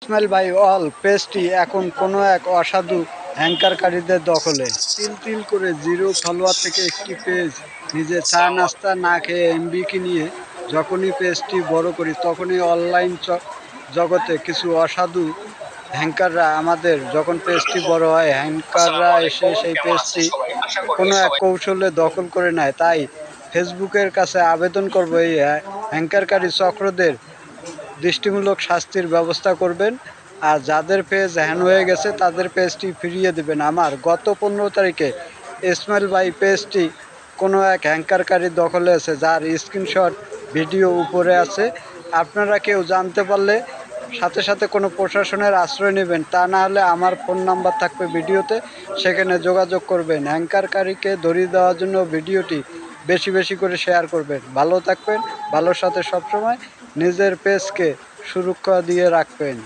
ইসমাইল ভাই অল পেজটি এখন কোনো এক অসাধু হ্যাংকারকারীদের দখলে। তিল তিল করে জিরো ফলোয়ার থেকে একটি পেজ, নিজে চা নাস্তা না খেয়ে এমবি নিয়ে যখনই পেজটি বড় করি তখনই অনলাইন জগতে কিছু অসাধু হ্যাংকাররা আমাদের যখন পেজটি বড় হয় হ্যাংকাররা এসে সেই পেজটি কোনো এক কৌশলে দখল করে নেয়। তাই ফেসবুকের কাছে আবেদন করব এই হ্যাংকারকারী চক্রদের দৃষ্টিমূলক শাস্তির ব্যবস্থা করবেন, আর যাদের পেজ হ্যান হয়ে গেছে তাদের পেজটি ফিরিয়ে দেবেন। আমার গত 15 তারিখে ইসমাইল ভাই পেজটি কোনো এক হ্যাংকারকারী দখলে আছে, যার স্ক্রিনশট ভিডিও উপরে আছে। আপনারা কেউ জানতে পারলে সাথে সাথে কোনো প্রশাসনের আশ্রয় নেবেন, তা না হলে আমার ফোন নাম্বার থাকবে ভিডিওতে, সেখানে যোগাযোগ করবেন। হ্যাংকারকারীকে ধরিয়ে দেওয়ার জন্য ভিডিওটি বেশি বেশি করে শেয়ার করবেন। ভালো থাকবেন, ভালোর সাথে সবসময় নিজের পেজকে সুরক্ষা দিয়ে রাখবেন।